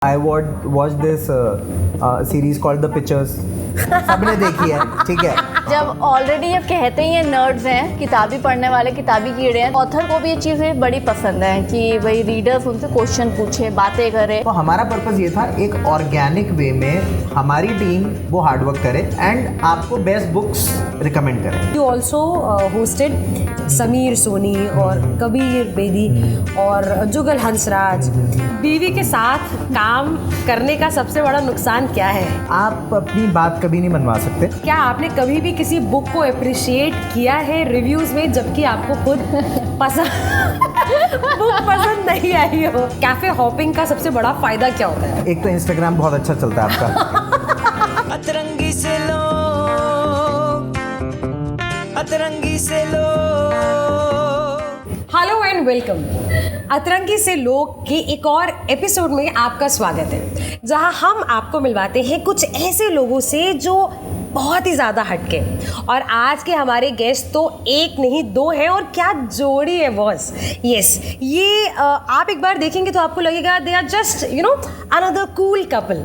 I watched this series called The Pictures. सबने देखी है, ठीक है. जब ऑलरेडी ये कहते ही ये नर्ड्स हैं, किताबी पढ़ने वाले, किताबी कीड़े हैं, ऑथर को भी ये चीज़ें बड़ी पसंद है कि भाई रीडर्स उनसे क्वेश्चन पूछे, बातें करे. तो हमारा पर्पस ये था एक ऑर्गेनिक वे में हमारी टीम वो हार्डवर्क करे एंड आपको बेस्ट बुक्स रिकमेंड करे. You also hosted Sameer Soni और कबीर बेदी और जुगल हंसराज. बीवी के साथ काम करने का सबसे बड़ा नुकसान क्या है? आप अपनी बात कभी नहीं मनवा सकते. क्या आपने कभी भी किसी बुक को अप्रिशिएट किया है रिव्यूज में जबकि आपको खुद बुक पसंद नहीं आई हो? कैफे हॉपिंग का सबसे बड़ा फायदा क्या होता है? एक तो इंस्टाग्राम बहुत अच्छा चलता है आपका. अतरंगी से लो हेलो एंड वेलकम. अतरंगी से लोग के एक और एपिसोड में आपका स्वागत है, जहां हम आपको मिलवाते हैं कुछ ऐसे लोगों से जो बहुत ही ज़्यादा हटके. और आज के हमारे गेस्ट तो एक नहीं दो हैं, और क्या जोड़ी है बॉस. यस, ये आप एक बार देखेंगे तो आपको लगेगा they are just another cool couple.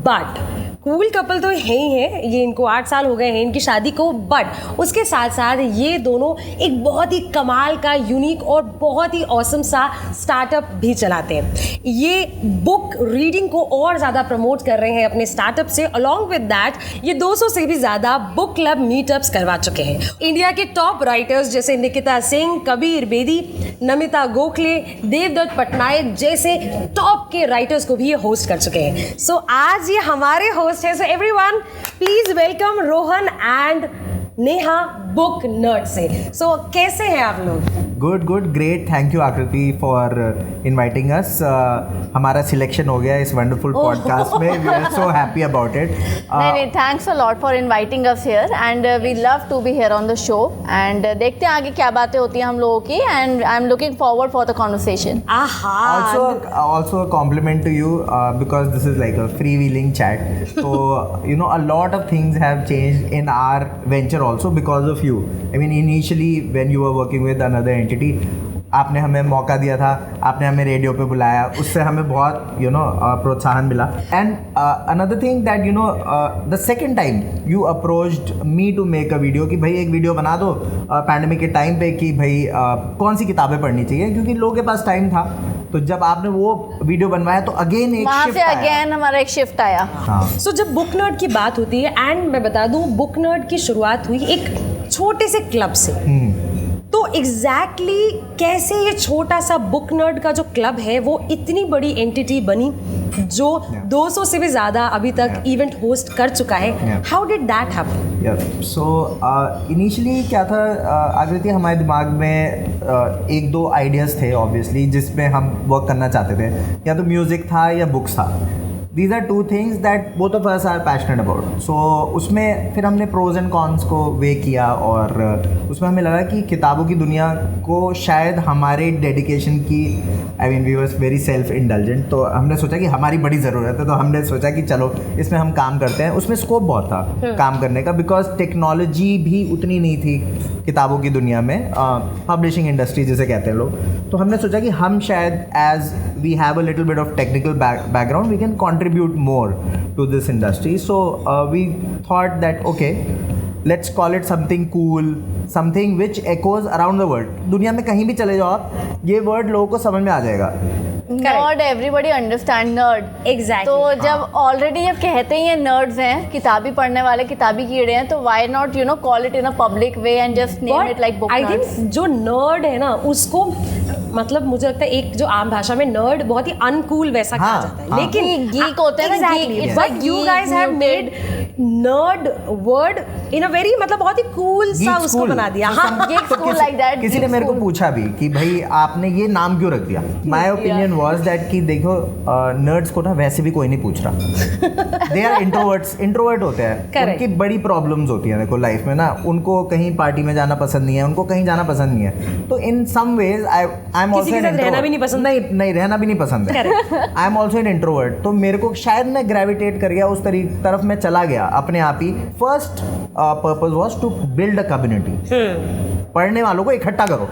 But cool couple तो है ही है, ये इनको 8 साल हो गए हैं इनकी शादी को. बट उसके साथ साथ ये दोनों एक बहुत ही कमाल का यूनिक और बहुत ही ऑसम सा स्टार्टअप भी चलाते हैं. ये बुक रीडिंग को और ज़्यादा प्रमोट कर रहे हैं अपने स्टार्टअप से. अलॉन्ग विद दैट ये 200 से भी ज़्यादा बुक क्लब मीटअप्स करवा चुके हैं. इंडिया के टॉप राइटर्स जैसे निकिता सिंह, कबीर बेदी, नमिता गोखले, देवदत्त पटनायक जैसे टॉप के राइटर्स को भी ये होस्ट कर चुके हैं. सो आज ये हमारे होस्ट है. So everyone, please welcome Rohan and Neha book nerd से. So कैसे हैं आप लोग? Good great. Thank you Akriti for inviting us. हमारा सिलेक्शन हो गया इस वंडरफुल पॉडकास्ट में. We are so happy about it. नहीं, thanks a lot for inviting us here and we love to be here on the show. And देखते हैं आगे क्या बातें होती हैं हम लोगों की. And I am looking forward for the conversation. Also a compliment to you because this is like a freewheeling chat. So a lot of things have changed in our venture also because of you. I mean initially when you were working with another entity, आपने हमें मौका दिया था, आपने हमें radio पे बुलाया, उससे हमें बहुत प्रोत्साहन मिला. And another thing that the second time you approached me to make a video कि भाई एक वीडियो बना दो पैंडेमिक के टाइम पे कि भाई कौन सी किताबें पढ़नी चाहिए, क्योंकि लोगों के पास टाइम था. तो जब आपने वो वीडियो बनवाया तो अगेन एक वहाँ शिफ्ट से आया. अगेन हमारा एक शिफ्ट आया. हाँ. सो जब बुक नर्ड की बात होती है, एंड मैं बता दूं बुक नर्ड की शुरुआत हुई एक छोटे से क्लब से. तो एग्जैक्टली कैसे ये छोटा सा बुक नर्ड का जो क्लब है वो इतनी बड़ी एंटिटी बनी जो 200 से भी ज़्यादा अभी तक इवेंट होस्ट कर चुका है. How did that happen? So initially क्या था आकृति, हमारे दिमाग में एक दो आइडियाज़ थे ऑब्वियसली जिसमें हम वर्क करना चाहते थे. या तो म्यूज़िक था या बुक्स था. These are two things that both of us are passionate about. So उसमें फिर हमने प्रोज एंड कॉन्स को वे किया और उसमें हमें लगा कि किताबों की दुनिया को शायद हमारे डेडिकेशन की we were very self indulgent. तो हमने सोचा कि हमारी बड़ी ज़रूरत है, तो हमने सोचा कि चलो इसमें हम काम करते हैं. उसमें स्कोप बहुत था काम करने का बिकॉज टेक्नोलॉजी भी उतनी नहीं थी किताबों की दुनिया में, पब्लिशिंग इंडस्ट्री जिसे कहते हैं लोग. तो हमने सोचा कि हम शायद as we have a little bit of technical background we can contribute more to this industry. So we thought that okay, let's call it something cool, something which echoes around the world. दुनिया में कहीं भी चले जाओ आप, ये word लोगों को समझ में आ जाएगा. Nerd, everybody understand nerd. Exactly. तो जब ऑलरेडी ये कहते ही ये नर्ड्स हैं, किताबी पढ़ने वाले, किताबी कीड़े हैं, तो why not call it in a public way and just name it like book I nerds. Think जो नर्ड है ना उसको मतलब मुझे लगता है एक जो आम भाषा में नर्ड बहुत ही अनकूल वैसा कहा जाता है. लेकिन geek होते हैं ना, geek. It's like but you geek, guys have made nerd word in a very मतलब बहुत ही कूल सा Geek उसको school. बना दिया. Geek school like that. किसी ने geek मेरे को school. पूछा भी कि भाई आपने ये नाम क्यों रख दिया. माई ओपिनियन वॉज दैट कि देखो नर्ड्स को ना वैसे भी कोई नहीं पूछ रहा. दे आर इंट्रोवर्ट होते हैं. Correct. उनकी बड़ी प्रॉब्लम्स होती हैं देखो लाइफ में ना. उनको कहीं पार्टी में जाना पसंद नहीं है, उनको कहीं जाना पसंद नहीं है. तो इन सम वेज आई एम किसी के साथ रहना भी नहीं पसंद. नहीं रहना भी नहीं पसंद है. आई एम ऑल्सो एन इंट्रोवर्ट. तो मेरे को शायद मैं ग्रेविटेट कर गया उस तरफ मैं चला गया अपने आप ही. First purpose was to build a community. पढ़ने वालों को इकट्ठा करो।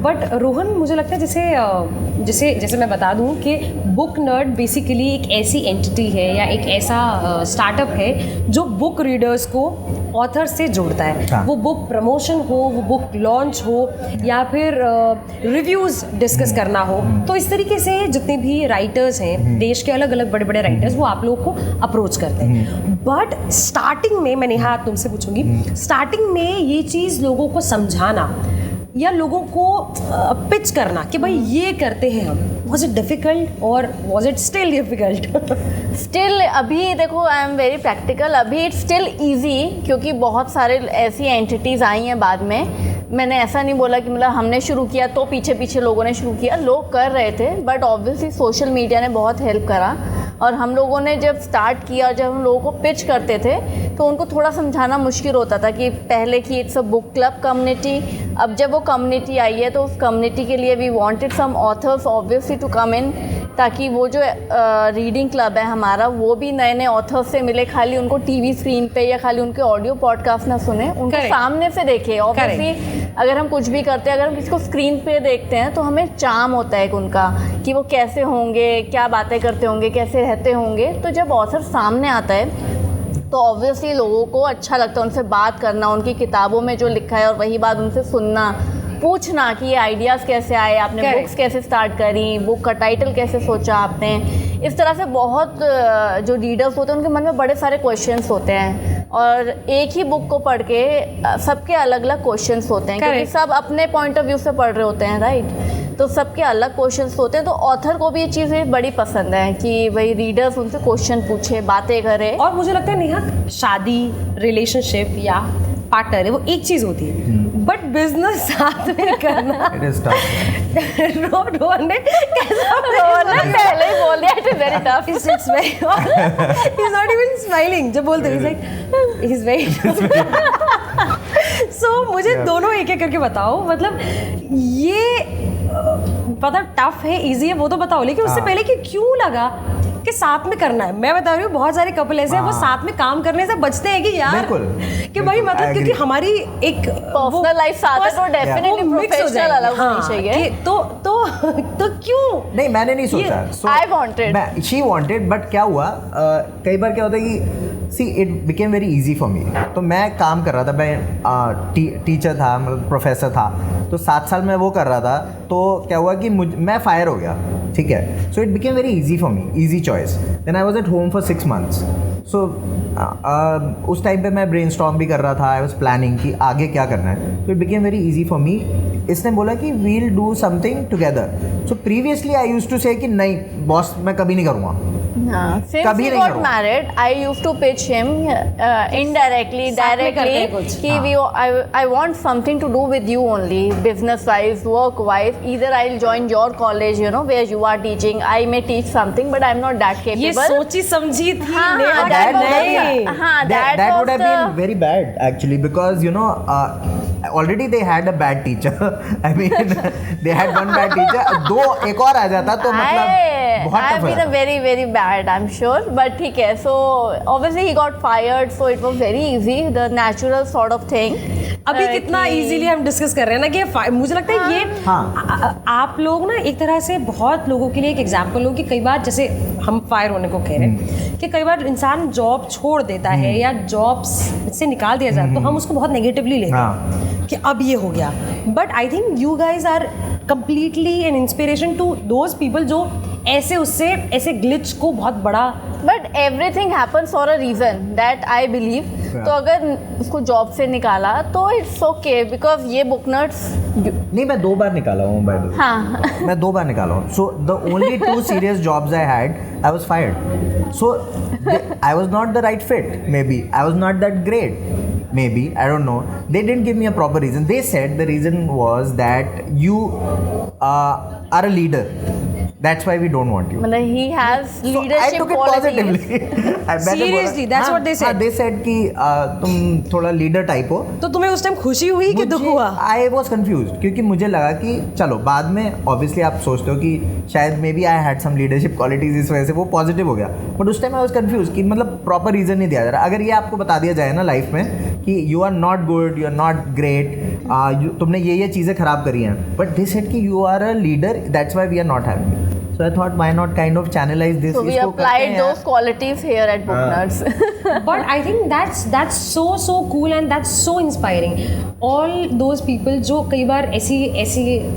बट रोहन, मुझे लगता है जैसे मैं बता दूं कि बुक नर्ड बेसिकली एक ऐसी एंटिटी है या एक ऐसा स्टार्टअप है जो बुक रीडर्स को ऑथर से जोड़ता है। हाँ। वो बुक प्रमोशन हो, वो बुक लॉन्च हो, या फिर रिव्यूज़ डिस्कस करना हो, तो इस तरीके से जितने भी राइटर्स हैं देश के अलग अलग बड़े बड़े राइटर्स वो आप लोगों को अप्रोच करते हैं। बट स्टार्टिंग में, मैं नेहा तुमसे पूछूंगी, स्टार्टिंग में ये चीज़ लोगों को समझाना या लोगों को पिच करना कि भाई ये करते हैं हम, वॉज इट डिफिकल्ट और was it still difficult? Still अभी देखो, आई एम वेरी प्रैक्टिकल, अभी इट्स स्टिल ईजी, क्योंकि बहुत सारे ऐसी एंटिटीज़ आई हैं बाद में। मैंने ऐसा नहीं बोला कि मतलब हमने शुरू किया तो पीछे पीछे लोगों ने शुरू किया, लोग कर रहे थे, बट ऑब्वियसली सोशल मीडिया ने बहुत हेल्प करा। और हम लोगों ने जब स्टार्ट किया, जब हम लोगों को पिच करते थे तो उनको थोड़ा समझाना मुश्किल होता था कि पहले की it's a book club community, अब जब वो कम्युनिटी आई है तो उस कम्युनिटी के लिए we wanted some authors obviously to come in, ताकि वो जो रीडिंग क्लब है हमारा वो भी नए नए ऑथर्स से मिले, खाली उनको टीवी स्क्रीन पे या खाली उनके ऑडियो पॉडकास्ट ना सुने, उनको Correct. सामने से देखे। ऑब्वियसली अगर हम कुछ भी करते हैं, अगर हम किसी को स्क्रीन पे देखते हैं तो हमें चार्म होता है उनका कि वो कैसे होंगे, क्या बातें करते होंगे, कैसे रहते होंगे। तो जब ऑथर सामने आता है तो ऑब्वियसली लोगों को अच्छा लगता है उनसे बात करना, उनकी किताबों में जो लिखा है और वही बात उनसे सुनना, पूछना कि ये आइडियाज़ कैसे आए, आपने बुक्स कैसे स्टार्ट करी, बुक का टाइटल कैसे सोचा आपने। इस तरह से बहुत जो रीडर्स होते हैं उनके मन में बड़े सारे क्वेश्चंस होते हैं, और एक ही बुक को पढ़ के सबके अलग अलग क्वेश्चंस होते हैं, क्योंकि सब अपने पॉइंट ऑफ व्यू से पढ़ रहे होते हैं, राइट। तो सबके अलग क्वेश्चंस होते हैं, तो ऑथर को भी ये चीज़ें बड़ी पसंद है कि भाई रीडर्स उनसे क्वेश्चन पूछे, बातें करे। और मुझे लगता है नेहा, शादी, रिलेशनशिप या पार्टनर है वो एक चीज़ होती है, बट बिजनेस साथ में करना इट इज टफ। रोहन ने पहले ही बोल दिया, it is very tough. It's very he's not even smiling जब बोलते he's like he's very so मुझे दोनों एक एक करके बताओ, मतलब ये मतलब टफ है, इजी है, वो तो बताओ, लेकिन उससे पहले कि क्यों लगा कि साथ में करना है। मैं बता रही हूँ बहुत सारे कपल ऐसे हैं वो साथ में काम करने से बचते हैं कि यार कि भाई मतलब क्योंकि हमारी एक पर्सनल लाइफ साथ है तो डेफिनेटली प्रोफेशनल अलग होनी चाहिए। तो क्यों नहीं, मैंने नहीं सोचा। I wanted. She wanted, but क्या हुआ, कई बार क्या होता है कि see it became very easy for मी। तो मैं काम कर रहा था, मैं टीचर था, मतलब प्रोफेसर था, तो 7 साल में वो कर रहा था। तो क्या हुआ कि मैं फायर हो गया, ठीक है। So it became very easy for me, easy choice. Then I was at home for 6 months। So उस टाइम पे मैं ब्रेनस्टॉर्म भी कर रहा था, आई वॉज प्लानिंग कि आगे क्या करना है। तो it became very easy for me. इसने बोला कि we'll do something together. So previously I used to say कि नहीं बॉस, मैं कभी नहीं करूँगा। Since he got married, I used to pitch him indirectly, directly कि I want something to do with you only, business wise, work wise. Either I'll join your college, you know, where you are teaching. I may teach something, but I'm not that capable. ये सोची समझी थी। That would have been very bad actually, because you know already they had a bad teacher. I mean they had one bad teacher. दो एक और आ जाता तो मतलब बहुत टफ है। Very very bad, I'm sure, but ठीक है। So obviously he got fired, so it was very easy, the natural sort of thing. अभी कितना इजीली हम डिस्कस कर रहे हैं ना कि मुझे लगता है ये आप लोग ना एक तरह से बहुत लोगों के लिए एक एग्जाम्पल हो कि कई बार जैसे हम फायर होने को कह रहे हैं कि कई बार इंसान जॉब छोड़ देता है या जॉब से निकाल दिया जाता है तो हम उसको बहुत नेगेटिवली लेते हैं कि अब ये हो गया। But I think you guys are completely an inspiration to those people जो ऐसे ग्लिच को बहुत बड़ा। But everything happens for a reason, that I believe. तो अगर उसको जॉब से निकाला तो इट्स ओके, बिकॉज ये बुक नर्ड्स नहीं, मैं 2 बार निकाला हूँ बाय द वे। हाँ मैं 2 बार निकाला हूँ। So the only 2 serious jobs I had, I was fired. So I was not the right fit. Maybe I was not that great. Maybe, I don't know. They didn't give me a proper reason. They said the reason was that you are a leader. That's why we don't want you. मतलब he has leadership I took it qualities. positively. Seriously, that's what they said. They said कि तुम थोड़ा leader type हो। तो तुम्हें उस time खुशी हुई कि दुख हुआ? I was confused क्योंकि मुझे लगा कि चलो बाद में obviously आप सोचते हो कि शायद maybe I had some leadership qualities, इस वजह से वो पॉजिटिव हो गया। बट उस टाइम आई वाज कंफ्यूज कि मतलब प्रॉपर रीज़न नहीं दिया जा रहा। अगर ये आपको बता दिया जाए ना लाइफ में कि you are not good, you are not great, तुमने ये चीज़ें खराब करी हैं, बट दे सेड कि you are a leader, that's why we are not happy. So I thought, why not kind of channelize this? So we applied those qualities here at Book Nerds. But I think that's so cool and that's so inspiring. All those people जो कई बार ऐसी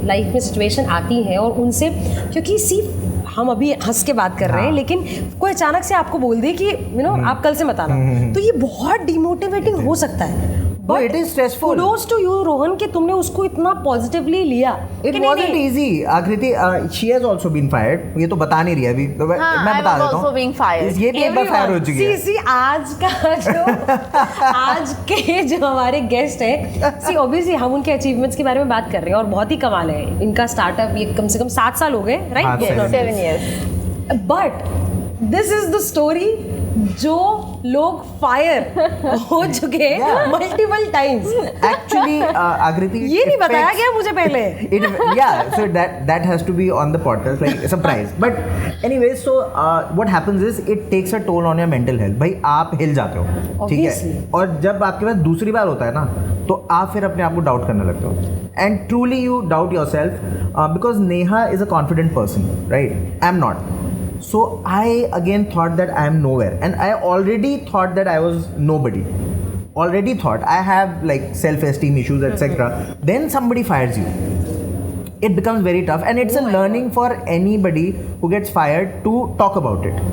life में situation आती है और उनसे, क्योंकि सिर्फ हम अभी हंस के बात कर रहे हैं, लेकिन कोई अचानक से आपको बोल दे कि यू नो आप कल से मत आना, तो ये बहुत डिमोटिवेटिंग हो सकता है. But it is stressful. Kudos to you, Rohan, कि तुमने उसको इतना पॉजिटिवली लिया. It wasn't easy. आकृति, she has also been fired. ये तो बता नहीं रही है अभी. मैं बता देता हूँ. also being fired. ये भी एक बार फायर हो चुकी है. See, आज के जो हमारे गेस्ट हैं, see obviously हम उनके अचीवमेंट्स के बारे में बात कर रहे हैं और बहुत ही कमाल है. इनका स्टार्टअप ये कम से कम 7 साल हो गए, right? 7 years. But this is the story जो लोग फायर हो चुके हैं मल्टीपल टाइम्स. Actually, आकृति, ये नहीं बताया गया मुझे पहले. Yeah, so that has to be on the podcast, like surprise. But anyway, so what happens is it takes a toll on your mental health. भाई आप हिल जाते हो, ठीक है, और जब आपके पास दूसरी बार होता है ना, तो आप फिर अपने आप को डाउट करने लगते हो. And truly you doubt yourself because Neha is a confident person, right? I'm not. So I again thought that I am nowhere, and I already thought that I was nobody. Already thought I have like self-esteem issues, etc. Then somebody fires you. It becomes very tough, and it's a learning for anybody who gets fired to talk about it.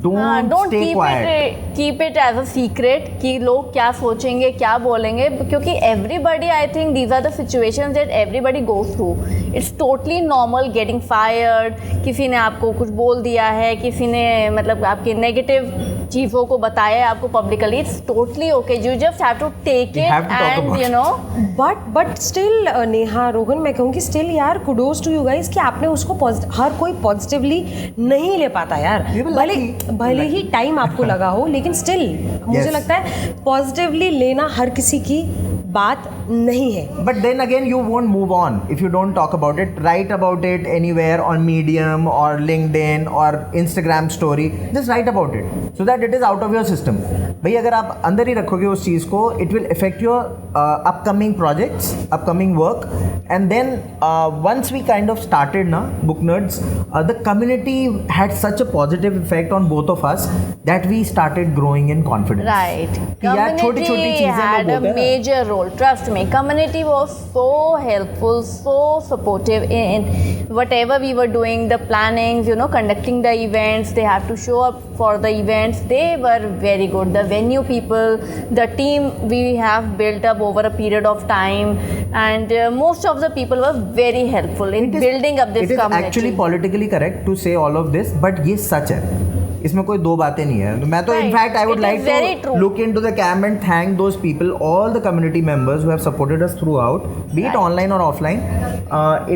Don't stay quiet. Keep it as a secret कि लोग क्या सोचेंगे, क्या बोलेंगे, क्योंकि everybody, I think these are the situations that everybody goes through. It's totally normal getting fired. किसी ने आपको कुछ बोल दिया है, किसी ने मतलब आपके negative चीज़ों को बताया है आपको publicly. It's totally okay. You just have to take it and you know. But still Neha, Rohan, मैं कहूँगी still यार kudos to you guys कि आपने उसको हर कोई पॉजिटिवली नहीं ले पाता यार. भले ही टाइम आपको लगा हो, लेकिन स्टिल मुझे लगता है पॉजिटिवली लेना हर किसी की बात नहीं है. But then again, you won't move on if you don't talk about it. Write about it anywhere on Medium or LinkedIn or Instagram story. Just write about it so that it is out of your system. भाई अगर आप अंदर ही रखोगे उस चीज़ को, it will affect your upcoming projects, upcoming work. And then once we kind of started na Book Nerds, the community had such a positive effect on both of us that we started growing in confidence. Right. Community had a major role. Trust me, community was so helpful, so supportive in whatever we were doing, the plannings, you know, conducting the events. They have to show up for the events. They were very good. The venue people, the team we have built up over a period of time, and most of the people were very helpful in building up this community. It is actually politically correct to say all of this, but ये सच है. इसमें कोई दो बातें नहीं है. मैं तो in fact I would like to look into the cam and thank those people, all the community members who have supported us throughout, be it online or offline.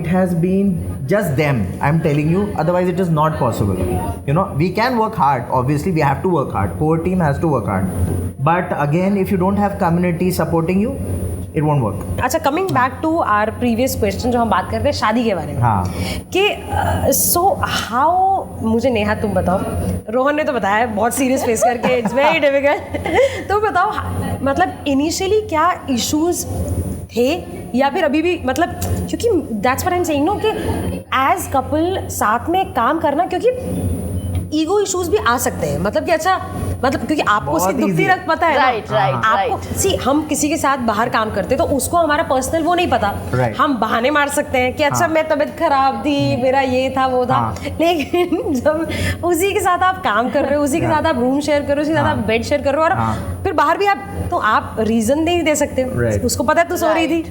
It has been just them, I'm telling you, otherwise it is not possible. You know, we can work hard, obviously we have to work hard, core team has to work hard, but again if you don't have community supporting you, it won't work. अच्छा, coming back to our previous question जो हम बात करते हैं शादी के बारे में. हाँ. कि सो हाउ, मुझे नेहा तुम बताओ, रोहन ने तो बताया बहुत सीरियस फेस करके इट्स वेरी डिफिकल्ट. तो बताओ मतलब इनिशियली क्या इश्यूज थे या फिर अभी भी, मतलब क्योंकि that's what I am saying no कि एज कपल साथ में काम करना, क्योंकि ईगो इश्यूज भी आ सकते हैं. मतलब कि अच्छा, मतलब क्योंकि आपको उसकी दुखती रख पता है ना, आपको सी हम किसी के साथ बाहर काम करते तो उसको हमारा पर्सनल वो नहीं पता. हम बहाने मार सकते हैं कि अच्छा मैं तबीयत खराब थी, मेरा ये था वो था, लेकिन जब उसी के साथ आप काम कर रहे हो, उसी के साथ आप रूम शेयर कर रहे हो, उसी के साथ आप बेड शेयर कर रहे हो, और फिर बाहर भी आप, तो आप रीजन नहीं दे सकते. उसको पता है तू सो रही थी,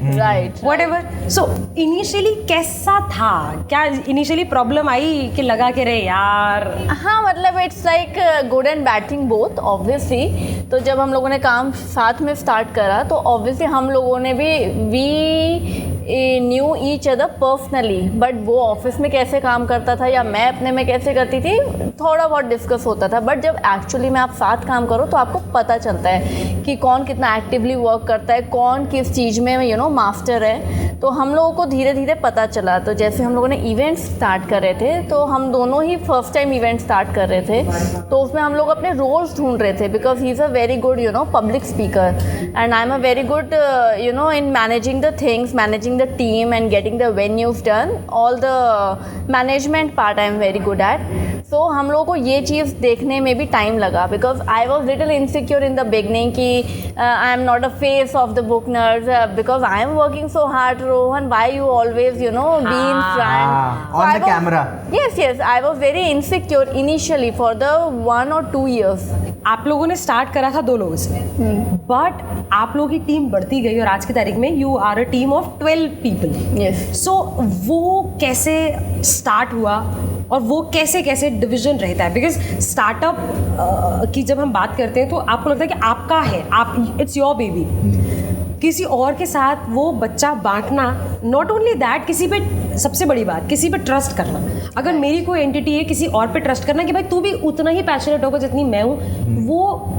व्हाटएवर. सो इनिशियली कैसा था, क्या इनिशियली प्रॉब्लम आई कि लगा के रे यार? हाँ, मतलब it's like good and bad thing both obviously. तो जब हम लोगों ने काम साथ में स्टार्ट करा तो ऑब्वियसली हम लोगों ने भी we knew each other personally, but वो ऑफिस में कैसे काम करता था या मैं अपने में कैसे करती थी थोड़ा बहुत डिस्कस होता था, बट जब एक्चुअली में आप साथ काम करो तो आपको पता चलता है कि कौन कितना एक्टिवली वर्क करता है, कौन किस चीज़ में मास्टर है। तो हम लोगों को धीरे धीरे पता चला। तो जैसे हम लोगों ने इवेंट्स स्टार्ट कर रहे थे, तो हम दोनों ही फर्स्ट टाइम इवेंट स्टार्ट कर रहे थे, तो उसमें हम लोग अपने रोल्स ढूंढ रहे थे, because he is a very good public speaker and I am a very good in managing the things, managing the team and getting the venues done, all the management part I am very good at. So हम लोगों को ये चीज़ देखने में भी time लगा, because I was little insecure in the beginning कि I am not a face of the book nerds, because I am working so hard, Rohan, why you always be in front on the camera? Yes, I was very insecure initially for the 1 or 2 years. आप लोगों ने start करा था 2 लोगों से, but आप लोगों की टीम बढ़ती गई और आज की तारीख में you are a team of 12 people. Yes. So वो कैसे स्टार्ट हुआ और वो कैसे कैसे डिवीजन रहता है? बिकॉज स्टार्टअप की जब हम बात करते हैं तो आपको लगता है कि आपका है, आप इट्स योर बेबी, किसी और के साथ वो बच्चा बांटना, नॉट ओनली दैट, किसी पे सबसे बड़ी बात किसी पे ट्रस्ट करना। अगर मेरी कोई एंटिटी है, किसी और पे ट्रस्ट करना कि भाई तू भी उतना ही पैशनेट होगा जितनी मैं हूँ, वो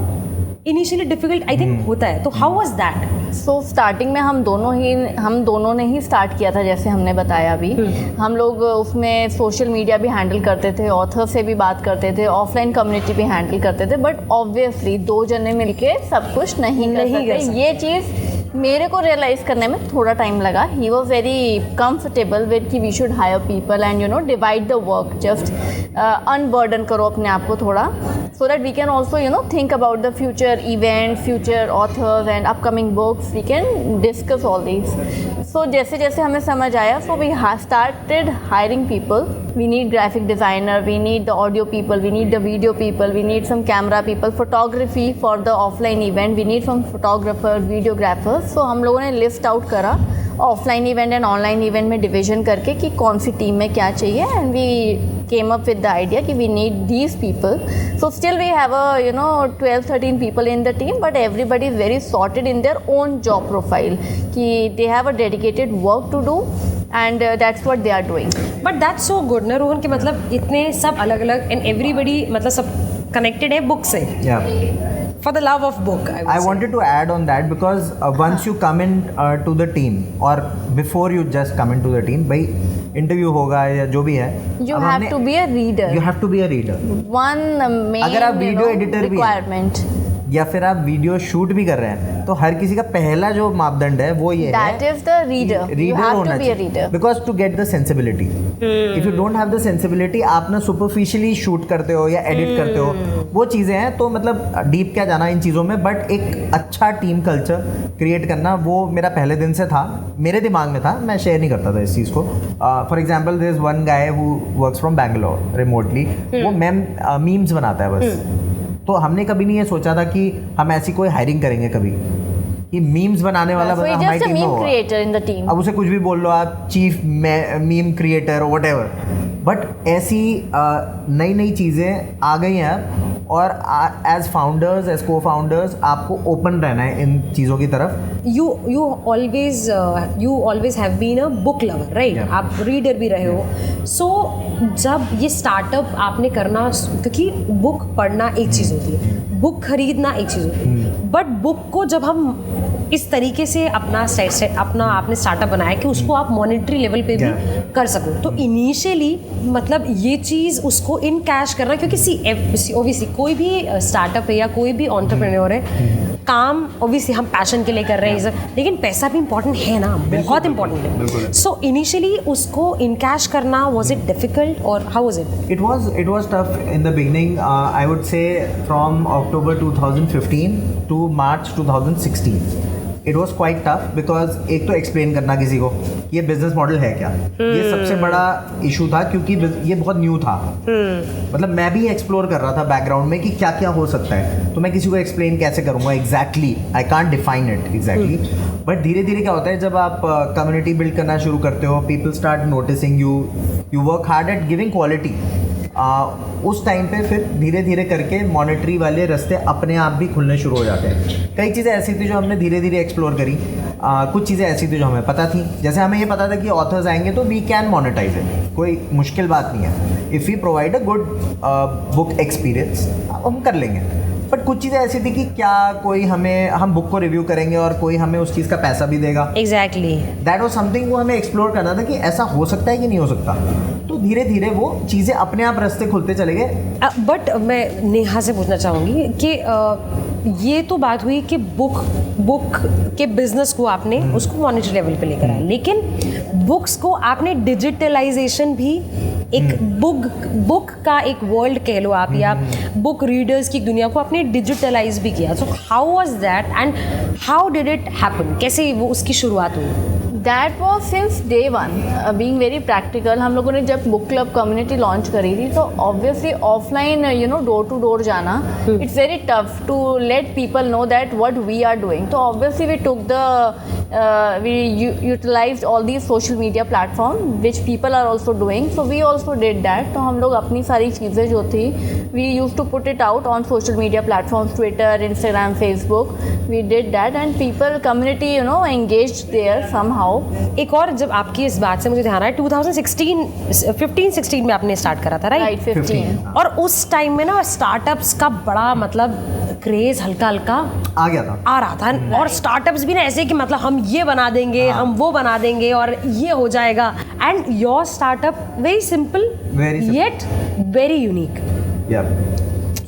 इनिशियली डिफिकल्ट आई थिंक होता है। तो how was that? So starting में हम दोनों ने ही स्टार्ट किया था, जैसे हमने बताया अभी। हम लोग उसमें सोशल मीडिया भी हैंडल करते थे, ऑथर से भी बात करते थे, ऑफलाइन कम्युनिटी भी हैंडल करते थे, बट ऑब्वियसली 2 जने मिलके सब कुछ नहीं कर सकते। ये चीज़ मेरे को रियलाइज़ करने में थोड़ा टाइम लगा। He was very comfortable with कि we should hire people and divide the work, just unburden करो अपने आप को थोड़ा, so that we can also think about the future events, future authors and upcoming books. We can discuss all these. So जैसे जैसे हमें समझ आया, so we started hiring people. We need graphic designer, we need the audio people, we need the video people, we need some camera people, photography for the offline event, we need some photographers, videographers. So हम लोगों ने list out करा offline event and online event में division करके कि कौन सी team में क्या चाहिए, and we came up with the idea कि we need these people. So still we have a 12-13 people in the team, but everybody is very sorted in their own job profile कि they have a dedicated work to do and that's what they are doing. But that's so good ना रोहन, कि मतलब इतने सब अलग अलग and everybody मतलब सब connected है बुक से. Yeah. For the love of book, I wanted to add on that because once you come in to the team or before you just come into the team, भाई interview होगा या जो भी है, you have to be a reader. You have to be a reader. One main अगर आप video editor भी requirement या फिर आप वीडियो शूट भी कर रहे हैं, तो हर किसी का पहला जो मापदंड है वो ये that is the reader. You have to be a reader. Because to get the sensibility. If you don't have the sensibility, आप ना superficially शूट करते हो या एडिट करते हो, वो चीज़ें हैं, तो मतलब डीप क्या जाना इन चीज़ों में, बट एक अच्छा टीम कल्चर क्रिएट करना वो मेरा पहले दिन से था, मेरे दिमाग में था, मैं शेयर नहीं करता था इस चीज़ को. For example there is one guy who works from Bangalore remotely, वो मीम्स बनाता है बस. तो हमने कभी नहीं ये सोचा था कि हम ऐसी कोई हायरिंग करेंगे कभी कि मीम्स बनाने वाला बंदा हमारी टीम में होगा. अब उसे कुछ भी बोल लो आप, chief meme creator whatever, but ऐसी नई नई चीज़ें आ गई हैं अब, और as founders, as co founders, आपको ओपन रहना है इन चीज़ों की तरफ. You always have been a book lover, right? आप रीडर भी रहे हो. सो जब ये स्टार्टअप आपने करना, क्योंकि बुक पढ़ना एक चीज़ होती है, बुक खरीदना एक चीज़ होती है, बट बुक को जब हम इस तरीके से अपना आपने स्टार्टअप बनाया कि उसको आप मॉनेटरी लेवल पे भी कर सको, तो इनिशियली मतलब ये चीज़ उसको इन कैश करना, क्योंकि ओबियसली कोई भी स्टार्टअप है या कोई भी एंटरप्रेन्योर है, काम ओबियसली हम पैशन के लिए कर रहे हैं सब, लेकिन पैसा भी इंपॉर्टेंट है ना, बहुत इंपॉर्टेंट है. सो इनिशियली उसको इन कैश करना, वाज इट डिफिकल्ट और how was it? It was tough in the beginning. I would say from October 2015 to March 2016. It was quite tough because एक तो एक्सप्लेन करना किसी को ये बिजनेस मॉडल है क्या, ये सबसे बड़ा इशू था, क्योंकि ये बहुत न्यू था. मतलब मैं भी एक्सप्लोर कर रहा था बैकग्राउंड में कि क्या क्या हो सकता है, तो मैं किसी को एक्सप्लेन कैसे करूँगा exactly, I can't define it exactly. But धीरे धीरे क्या होता है, जब आप कम्युनिटी बिल्ड करना शुरू करते हो, people start noticing you, you work hard at giving quality. उस टाइम पे फिर धीरे धीरे करके मॉनेटरी वाले रास्ते अपने आप भी खुलने शुरू हो जाते हैं। कई चीज़ें ऐसी थी जो हमने धीरे धीरे एक्सप्लोर करी, कुछ चीज़ें ऐसी थी जो हमें पता थी, जैसे हमें ये पता था कि ऑथर्स आएंगे तो वी कैन मोनेटाइज इट, कोई मुश्किल बात नहीं है। If we provide a good book experience हम कर लेंगे। बट कुछ चीज़ें ऐसी थी कि क्या कोई हम बुक को रिव्यू करेंगे और कोई हमें उस चीज़ का पैसा भी देगा। एग्जैक्टली दैट वाज समथिंग वो हमें एक्सप्लोर करना था कि ऐसा हो सकता है कि नहीं हो सकता। तो धीरे धीरे वो चीज़ें अपने आप रास्ते खुलते चले गए। बट मैं नेहा से पूछना चाहूँगी कि ये तो बात हुई कि बुक के बिजनेस को आपने उसको मॉनेटरी लेवल पे लेकर आए, लेकिन बुक्स को आपने डिजिटलाइजेशन भी एक बुक का एक वर्ल्ड कह लो आप, या बुक रीडर्स की दुनिया को आपने डिजिटलाइज भी किया। So how was that and how did it happen, कैसे वो उसकी शुरुआत हुई? That was since day one, being very practical. हम लोगों ने जब बुक क्लब कम्युनिटी लॉन्च करी थी तो obviously offline door to door जाना, it's very tough to let people know that what we are doing. तो obviously we took we utilized all these social media platform which people are also doing, so we also did that। तो हम लोग अपनी सारी चीज़ें जो थी we used to put it out on social media platforms, Twitter, Instagram, Facebook, we did that and people community engaged there somehow। एक और जब आपकी इस बात से मुझे ध्यान आया 2015-16 में आपने स्टार्ट करा था, राइट? 15। और उस टाइम में ना स्टार्टअप्स का बड़ा मतलब क्रेज हल्का हल्का आ गया था, आ रहा था। और स्टार्टअप्स भी ना ऐसे कि मतलब हम ये बना देंगे, हम वो बना देंगे और ये हो जाएगा। And your startup very simple yet very unique.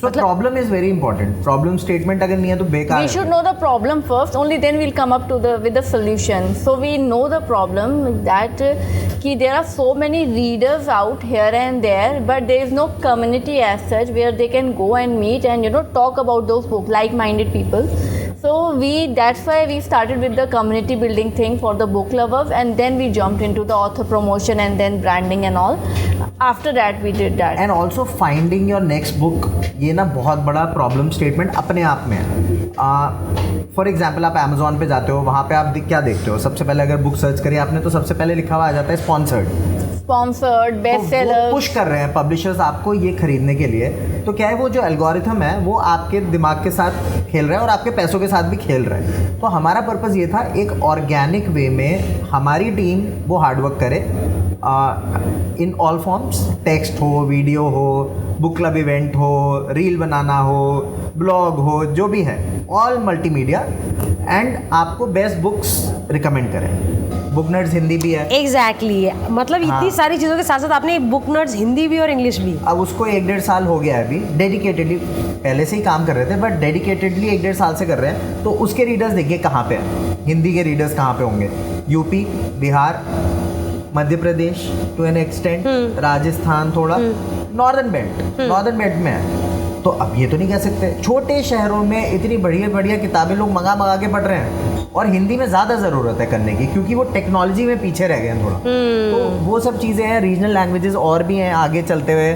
So problem is very important. Problem statement अगर नहीं है तो बेकार है। We should know the problem first, only then we'll come up with the solution. So we know the problem that कि there are so many readers out here and there, but there is no community as such where they can go and meet and talk about those books, like-minded people. So that's why we started with the community building thing for the book lovers, and then we jumped into the author promotion and then branding and all. After that we did that. And also finding your next book, ये ना बहुत बड़ा problem statement अपने आप में है। For example आप Amazon पे जाते हो, वहाँ पे आप क्या देखते हो? सबसे पहले अगर बुक सर्च करी आपने तो सबसे पहले लिखा हुआ आ जाता है स्पॉन्सर्ड, बेस्ट सेलर। पुश कर रहे हैं पब्लिशर्स आपको ये खरीदने के लिए। तो क्या है, वो जो एल्गोरिथम है वो आपके दिमाग के साथ खेल रहा है और आपके पैसों के साथ भी खेल रहा है। तो हमारा पर्पज़ ये था एक ऑर्गेनिक वे में हमारी टीम वो हार्डवर्क करे इन ऑल फॉर्म्स, टेक्स्ट हो, वीडियो हो, बुक क्लब इवेंट हो, रील बनाना हो, ब्लॉग हो, जो भी है, ऑल मल्टीमीडिया, एंड आपको बेस्ट बुक्स रिकमेंड करें। बुक नर्ड्स हिंदी भी है। एग्जैक्टली मतलब इतनी सारी चीज़ों के साथ साथ आपने बुक नर्ड्स हिंदी भी और इंग्लिश भी। अब उसको 1-1.5 साल हो गया है अभी, डेडिकेटेडली पहले से ही काम कर रहे थे बट डेडिकेटेडली 1-1.5 साल से कर रहे हैं। तो उसके रीडर्स देखिए कहाँ पे हैं, हिंदी के रीडर्स कहाँ पे होंगे? UP, Bihar, Madhya Pradesh to an extent, Rajasthan, थोड़ा नॉर्दर्न बेल्ट में है। तो अब ये तो नहीं कह सकते छोटे शहरों में इतनी बढ़िया बढ़िया किताबें लोग मंगा के पढ़ रहे हैं, और हिंदी में ज़्यादा ज़रूरत है करने की क्योंकि वो टेक्नोलॉजी में पीछे रह गए हैं थोड़ा। तो वो सब चीज़ें हैं, रीजनल लैंग्वेजेस और भी हैं आगे चलते हुए,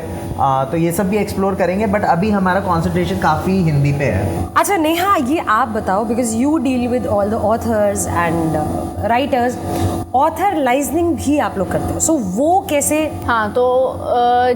तो ये सब भी एक्सप्लोर करेंगे, बट अभी हमारा कॉन्सेंट्रेशन काफ़ी हिंदी पे है। अच्छा नेहा, ये आप बताओ, because you deal with all the author's and writers, author liaisoning भी आप लोग करते हो, सो वो कैसे? हाँ, तो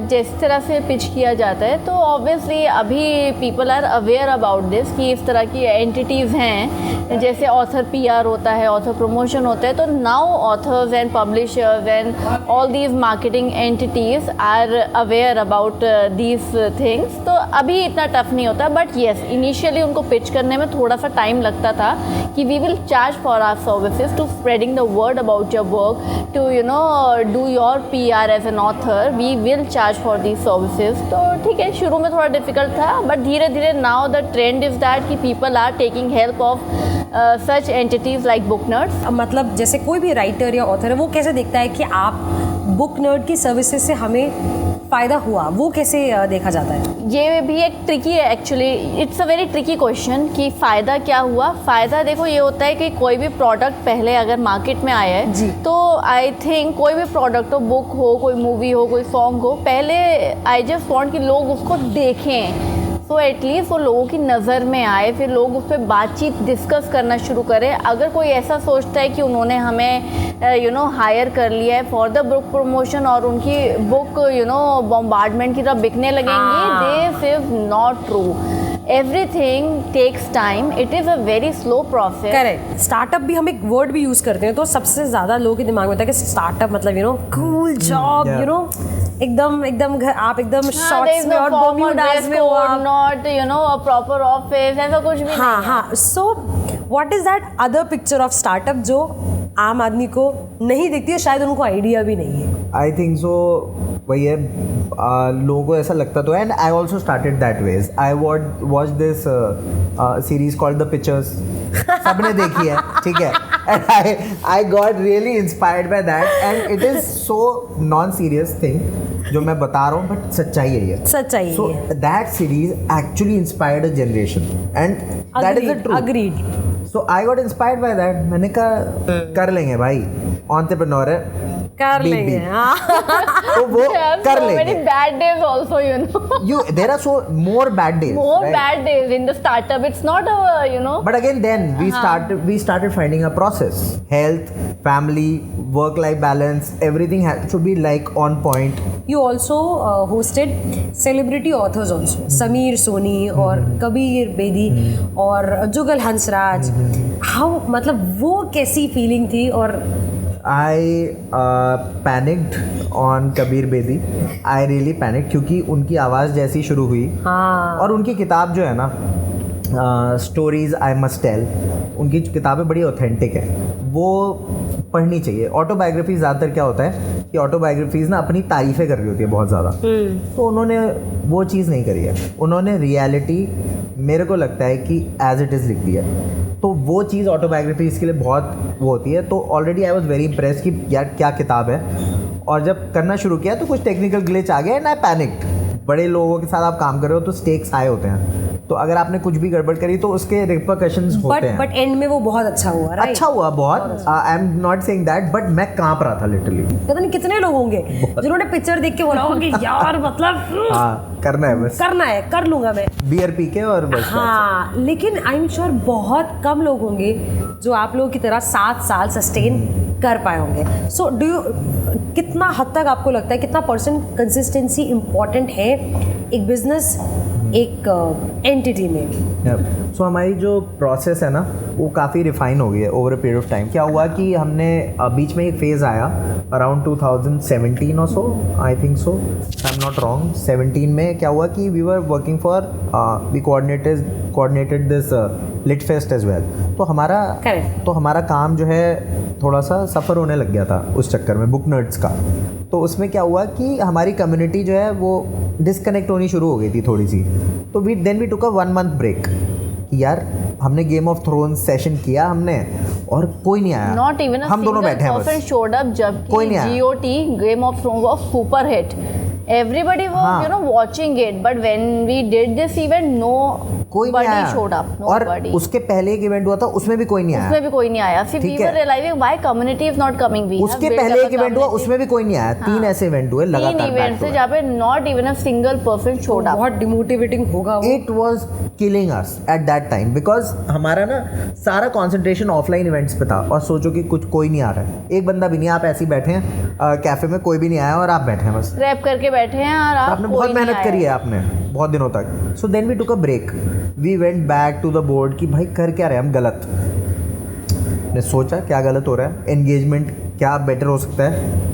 जिस तरह से पिच किया जाता है तो ऑब्वियसली अभी people are aware about this कि इस तरह की एंटिटीज़ हैं, जैसे ऑथर पीआर होता है, ऑथर प्रमोशन होता है। तो now authors and publishers and all these marketing entities are aware about these things. तो अभी इतना टफ नहीं होता, बट येस इनिशियली उनको पिच करने में थोड़ा सा टाइम लगता था कि we will charge for our services to spreading the word about your work, to do your PR as an author, we will charge for these services। तो ठीक है, शुरू में थोड़ा डिफिकल्ट था, बट धीरे धीरे now the trend is that कि people are taking help of such entities like book nerds। मतलब जैसे कोई भी राइटर या ऑथर है वो कैसे देखता है कि आप बुक नर्ड की सर्विसेज से हमें फ़ायदा हुआ, वो कैसे देखा जाता है? ये भी एक ट्रिकी है actually, it's a very tricky question कि फ़ायदा क्या हुआ। फ़ायदा देखो ये होता है कि कोई भी प्रोडक्ट पहले अगर मार्केट में आया है तो आई थिंक कोई भी प्रोडक्ट हो, बुक हो, कोई मूवी हो, कोई सॉन्ग हो, पहले आई जस्ट वांट कि लोग उसको देखें। तो एटलीस्ट वो लोगों की नज़र में आए, फिर लोग उस पर बातचीत डिस्कस करना शुरू करें। अगर कोई ऐसा सोचता है कि उन्होंने हमें हायर कर लिया है फॉर द बुक प्रमोशन और उनकी बुक बॉम्बार्डमेंट की तरह बिकने लगेंगी, this is not true. Everything takes time. It is a very slow process. Correct. Startup भी हम एक वर्ड भी यूज करते हैं तो सबसे ज्यादा लोगों के दिमाग में होता है कि स्टार्टअप मतलब कूल जॉब, एकदम आप एकदम शॉर्ट्स में और बर्म्यूडाज में हो आप, नॉट a proper office, ऐसा कुछ भी नहीं। हाँ। So what is that other picture of startup जो आम आदमी को नहीं दिखती है, शायद उनको आइडिया भी नहीं है। आई थिंक सो वही है, लोगों को ऐसा लगता तो है। And I also started that ways. I watch this series called the pictures, सबने देखी है, ठीक है। And I got really inspired by that and it is so non serious thing जो मैं बता रहा हूँ, बट सच्चाई है ये, सच्चाई है। So that series actually inspired a generation and that is the truth. Agreed. So I got inspired by that. मैंने कहा कर लेंगे भाई, एंटरप्रेन्योर है, कर लेंगे। तो वो कर so लेंगे। many bad days also, There are so more bad days. more right? bad days in the startup. It's not a But again, then we started finding a process. Health, family, work-life balance, everything should be like on point. You also hosted celebrity authors also, Sameer Soni और कबीर बेदी और जुगल Hansraj. How, मतलब वो कैसी feeling थी? और I panicked on Kabir Bedi. I really panicked क्योंकि उनकी आवाज़ जैसी शुरू हुई, हाँ, और उनकी किताब जो है ना, स्टोरीज आई मस्ट टेल, उनकी किताबें बड़ी ऑथेंटिक है, वो पढ़नी चाहिए। ऑटोबायोग्राफी ज़्यादातर क्या होता है कि ऑटोबायोग्राफीज ना अपनी तारीफ़ें कर रही होती है बहुत ज़्यादा, तो उन्होंने वो चीज़ नहीं करी है। उन्होंने रियलिटी मेरे को लगता है कि एज इट इज़ लिख दिया, तो वो चीज़ ऑटोबायोग्राफी इसके लिए बहुत वो होती है। तो already I was very impress कि यार क्या किताब है, और जब करना शुरू किया तो कुछ टेक्निकल ग्लिच आ गया एंड आई पैनिक्ड। बड़े लोगों के साथ आप काम कर रहे हो तो स्टेक्स हाई होते हैं, तो अगर आपने कुछ भी गड़बड़ करी तो उसके रिपरकशंस होते हैं। बट एंड में वो बहुत अच्छा हुआ, राइट? अच्छा हुआ बहुत। आई am not saying that, but मैं कांप रहा था लिटरली। पता नहीं कितने लोग होंगे जिन्होंने पिक्चर देख के बोला होगा कि यार मतलब हाँ, करना है, बस करना है, कर लूंगा मैं, बियर पी के और बस। हाँ। लेकिन आई एम श्योर बहुत कम लोग होंगे जो आप लोगों की तरह 7 साल सस्टेन कर पाए होंगे। सो डू यू, कितना हद तक आपको लगता है, कितना % कंसिस्टेंसी इम्पॉर्टेंट है एक बिजनेस, एक एंटिटी में? सो हमारी जो प्रोसेस है ना वो काफ़ी रिफाइन हो गई है over a period of time. क्या हुआ कि हमने बीच में एक फेज़ आया अराउंड 2017 और so, I think so, I am not wrong, 17 में क्या हुआ कि we were working for, we coordinated this lit fest as well. तो हमारा काम जो है थोड़ा सा सफ़र होने लग गया था उस चक्कर में, बुक नर्ड्स का। तो उसमें क्या हुआ कि हमारी कम्युनिटी जो है वो डिस्कनेक्ट होनी शुरू हो गई थी थोड़ी सी। तो we took a 1 month break. यार हमने गेम ऑफ थ्रोन्स सेशन किया हमने और कोई नहीं आया, नॉट इवन हम दोनों बैठे हैं बस, शोड अप। जब कोई नहीं आया। GOT game of thrones was super hit, everybody was watching it, but when we did this event कोई नहीं आया। showed up, और nobody. उसके पहले एक इवेंट हुआ था उसमें भी कोई नहीं आया, उसमें भी कोई नहीं आया। फिर we were realizing why community is not coming. We उसके पहले एक इवेंट हुआ उसमें भी कोई नहीं आया। 3 ऐसे इवेंट हुए लगातार, 3 इवेंट्स जहाँ पे not even a single person showed up. बहुत डिमोटिवेटिंग होगा वो। It was killing us at that time because हमारा ना सारा कंसंट्रेशन ऑफलाइन इवेंट्स पे था, और सोचो कि कोई नहीं आ रहा है, एक बंदा भी नहीं, आप ऐसे ही बैठे हैं कैफे में, कोई भी नहीं आया और आप बैठे हैं बस, रैप करके बैठे हैं और आपने बहुत मेहनत करी है आपने बहुत दिनों तक। So then we took a break, we went back to the board कि भाई कर क्या रहे हैं हम गलत। ने सोचा क्या गलत हो रहा है, एंगेजमेंट क्या बेटर हो सकता है,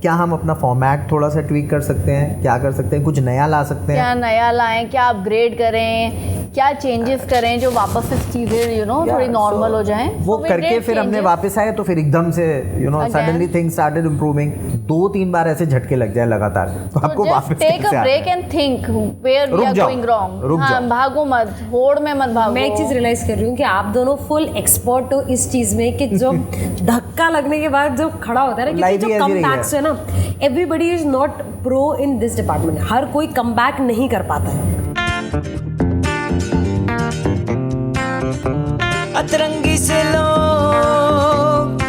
क्या हम अपना फॉर्मेट थोड़ा सा ट्वीक कर सकते हैं, क्या कर सकते हैं, कुछ नया ला सकते हैं, क्या नया लाएं, क्या अपग्रेड करें, क्या चेंजेस करें जो वापस से चीज़ें थोड़ी नॉर्मल हो जाएं। वो करके फिर हमने वापस आए तो फिर एकदम से सडनली थिंग्स स्टार्टेड इम्प्रूविंग। 2-3 बार ऐसे झटके लग जाए लगातार तो आपको वापस take a break and think where we are going wrong. हां, भागो मत, होड़ में मत भागो। मैं एक चीज़ रियलाइज कर रही हूँ कि आप दोनों फुल एक्सपर्ट हो इस चीज़ में कि जो धक्का लगने के बाद जो खड़ा होता है ना, क्योंकि जो कमबैक्स है ना, everybody is not pro in this department, हर कोई कमबैक नहीं कर पाता है। अतरंगी से लोग।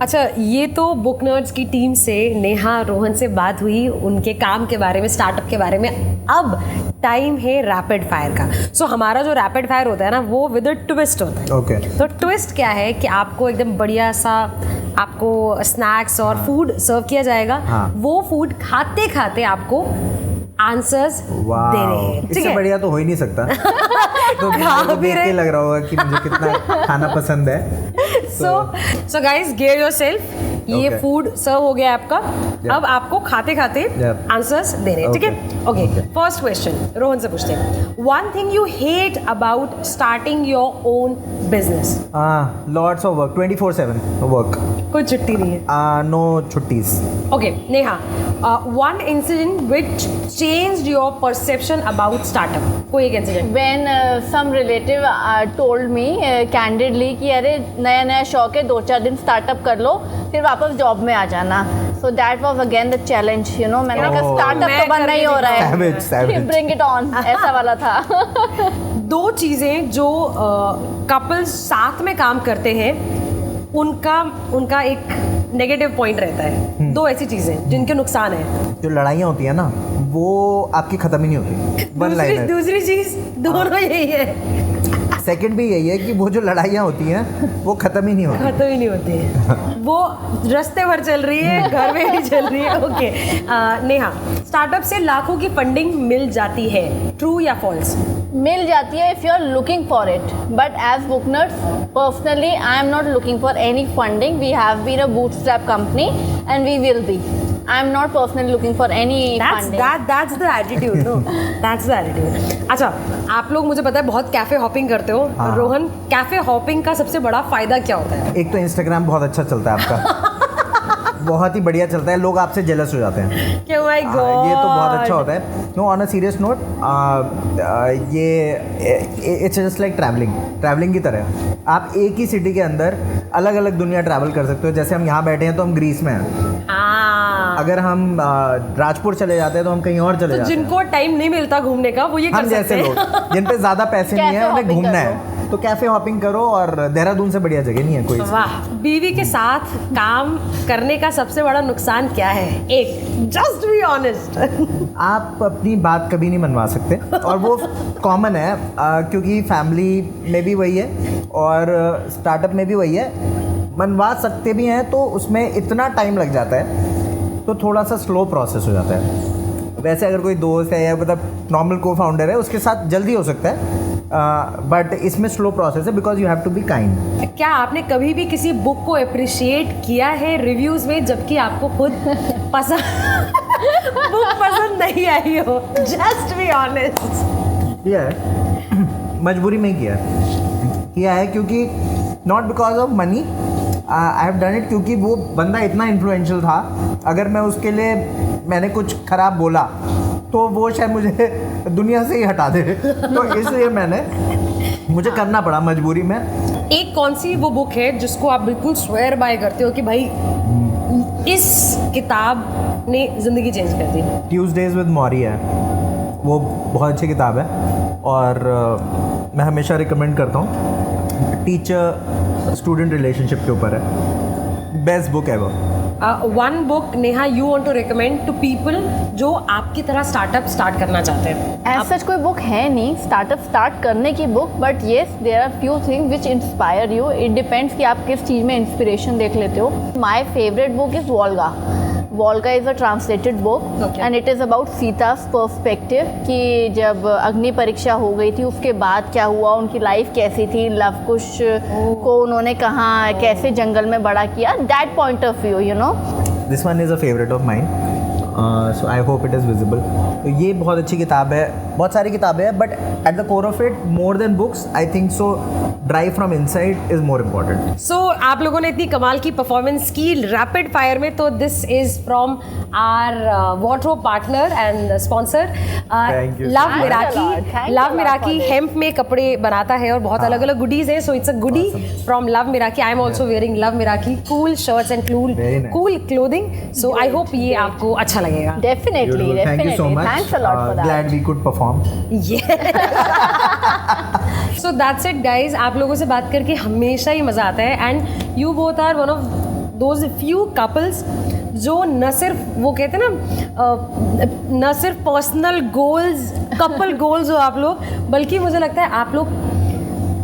अच्छा, ये तो बुक नर्ड्स की टीम से नेहा रोहन से बात हुई उनके काम के बारे में, स्टार्टअप के बारे में। अब टाइम है रैपिड फायर का। सो हमारा जो रैपिड फायर होता है ना वो विद अ ट्विस्ट होता है। ओके। तो ट्विस्ट क्या है कि आपको एकदम बढ़िया सा आपको स्नैक्स और फूड सर्व किया जाएगा। हाँ। वो फूड खाते खाते आपको आंसर्स दे रहे हैं, ठीक इससे है? बढ़िया तो हो ही नहीं सकता। तो मेरे को देख के लग रहा होगा कि मुझे कितना खाना पसंद है। सो गाइस गियर योरसेल्फ, ये Okay. फूड सर्व हो गया आपका। अब आपको खाते खाते Yep. आंसर्स दे रहे हैं, ठीक है? ओके, फर्स्ट क्वेश्चन रोहन से पूछते हैं। One thing you hate about starting your own business? Lots of work, 24/7 work, कोई छुट्टी नहीं है। नो छुट्टीज। Okay Neha, one incident which changed your perception about startup, कोई एक incident? when some relative told me candidly कि अरे नया नया शौक है, 2-4 दिन स्टार्टअप कर लो फिर वापस जॉब में आ जाना। So that was again the challenge, you know. मैंने कहा Oh. स्टार्टअप तो बंद नहीं हो रहा है, Savage. ब्रिंग इट ऑन, ऐसा वाला था। दो चीज़ें जो कपल्स साथ में काम करते हैं उनका एक नेगेटिव पॉइंट रहता है। दो ऐसी चीज़ें जिनके नुकसान है। जो लड़ाइयाँ होती है ना वो आपकी खत्म ही नहीं होती, वन लाइनर। दूसरी चीज़ दोनों यही है, सेकंड भी यही है कि वो जो लड़ाइयाँ होती हैं वो खत्म ही नहीं होती। खत्म ही नहीं होती है। वो रास्ते भर चल रही है, घर में ही चल रही है। ओके नेहा, स्टार्टअप से लाखों की फंडिंग मिल जाती है, ट्रू या फॉल्स? मिल जाती है if you are looking for it, but as Booknerds personally I am not looking for any funding. We have been a bootstrap company and we will be. I am not personally looking for any funding. That's the attitude, no? That's the attitude. अच्छा, आप लोग मुझे पता है बहुत cafe hopping करते हो। हाँ। रोहन, कैफे हॉपिंग का सबसे बड़ा फायदा क्या होता है? एक तो इंस्टाग्राम बहुत अच्छा चलता है आपका। बहुत ही बढ़िया चलता है, लोग आपसे जेलस हो जाते हैं। कि माय हाँ, गॉड, ये तो बहुत अच्छा होता है। No, on a serious note, ये इट्स जस्ट लाइक ट्रैवलिंग की तरह। आप एक ही सिटी के अंदर अलग अलग दुनिया ट्रैवल कर सकते हो। जैसे हम यहाँ बैठे हैं तो हम ग्रीस में हैं, अगर हम राजपुर चले जाते हैं तो हम कहीं और चले तो जाते हैं। जिनको टाइम नहीं मिलता घूमने का वो ये कर हम सकते जैसे हैं। लोग जिन पे ज्यादा पैसे नहीं कैफे है उन्हें हॉपिंग घूमना करो। है तो कैफे हॉपिंग करो, और देहरादून से बढ़िया जगह नहीं है कोई। वाह, बीवी के साथ काम करने का सबसे बड़ा नुकसान क्या है? एक, जस्ट बी ऑनेस्ट। आप अपनी बात कभी नहीं मनवा सकते, और वो कॉमन है क्योंकि फैमिली में भी वही है और स्टार्टअप में भी वही है। मनवा सकते भी हैं तो उसमें इतना टाइम लग जाता है, तो थोड़ा सा स्लो प्रोसेस हो जाता है। वैसे अगर कोई दोस्त है या मतलब नॉर्मल को फाउंडर है उसके साथ जल्दी हो सकता है, बट इसमें स्लो प्रोसेस है because you have to be kind. क्या आपने कभी भी किसी बुक को अप्रिशिएट किया है रिव्यूज में जबकि आपको खुद पसंद बुक पसंद नहीं आई हो? Just be honest. किया है, मजबूरी में ही किया है क्योंकि not because of money, I have done it क्योंकि वो बंदा इतना इन्फ्लुएंशियल था। अगर मैं उसके लिए मैंने कुछ खराब बोला तो वो शायद मुझे दुनिया से ही हटा दे, तो इसलिए मुझे करना पड़ा मजबूरी में। एक कौन सी वो बुक है जिसको आप बिल्कुल स्वेयर बाय करते हो कि भाई इस किताब ने ज़िंदगी चेंज कर दी? ट्यूजडेज विद मौरी है, वो बहुत अच्छी किताब है और मैं हमेशा रिकमेंड करता हूँ। टीचर स्टूडेंट रिलेशनशिप के ऊपर है, बेस्ट बुक है वो। One book Neha you want to recommend to people जो आपकी तरह स्टार्टअप स्टार्ट करना चाहते हैं? एज सच कोई बुक है नहीं स्टार्टअप स्टार्ट करने की book, but yes there are few things which inspire you. It depends कि आप किस चीज़ में इंस्पिरेशन देख लेते हो। My favourite book is Volga. Volga is a translated book and it is about Sita's perspective कि जब अग्नि परीक्षा हो गई थी उसके बाद क्या हुआ, उनकी लाइफ कैसी थी, लव कुश को उन्होंने कहाँ कैसे जंगल में बड़ा किया, that point of view, you know. This one is a favourite of mine, so I hope it is visible. तो ये बहुत अच्छी किताब है, बहुत सारी किताबें हैं, but at the core of it more than books I think so drive from inside is more important. So आप लोगों ने इतनी कमाल की परफॉर्मेंस की रैपिड फायर में, तो this is from our wardrobe partner and sponsor Thank you so love much. Miraki. Thanks a love lot Miraki for this. Hemp में कपड़े बनाता है और बहुत अलग अलग गुडीज है, so it's a goody from love Miraki. I am also wearing love Miraki cool shirts and Very nice. Cool clothing, so I hope ये आपको अच्छा लगेगा। Definitely, Thank you so much. Thanks a lot for that. Glad we could perform. So that's it guys, आप लोगों से बात करके हमेशा ही मज़ा आता है and you both are one of those few couples जो न सिर्फ वो कहते हैं ना न सिर्फ पर्सनल गोल्स कपल गोल्स हो आप लोग, बल्कि मुझे लगता है आप लोग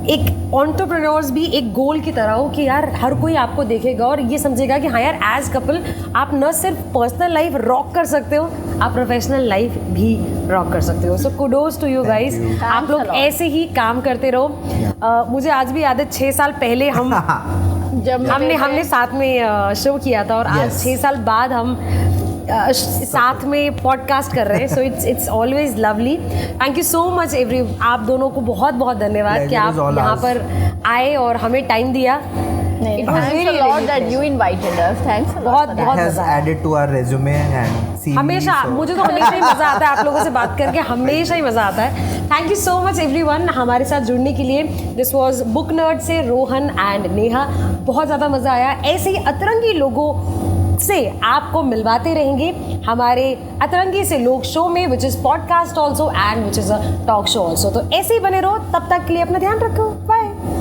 एक एंटरप्रेन्योर्स भी एक गोल की तरह हो कि यार हर कोई आपको देखेगा और ये समझेगा कि हाँ यार एज कपल आप न सिर्फ पर्सनल लाइफ रॉक कर सकते हो, आप प्रोफेशनल लाइफ भी रॉक कर सकते हो. So kudos to you guys. आप लोग ऐसे ही काम करते रहो. मुझे आज भी याद है 6 साल पहले जब हमने साथ में शो किया था और आज 6 साल बाद हम साथ में पॉडकास्ट कर रहे हैं. So it's always lovely. Thank you so much every, आप दोनों को बहुत बहुत धन्यवाद कि आप यहाँ पर आए और हमें टाइम दिया. Thanks a lot that you invited us. Thanks a lot. बहुत for that. बहुत has मजा आया. added to our resume and CV. हमेशा so- मुझे तो हमेशा ही मज़ा आता है आप लोगों से बात करके, हमेशा ही मज़ा आता है. Thank you so much everyone हमारे साथ जुड़ने के लिए. दिस वाज बुक नर्ड से रोहन एंड नेहा. बहुत ज़्यादा मज़ा आया. ऐसे ही अतरंगी लोगों से आपको मिलवाते रहेंगे हमारे अतरंगी से लोग शो में, which is podcast also and which is a talk show also. तो ऐसे ही बने रहो. तब तक के लिए अपना ध्यान रखो. बाय.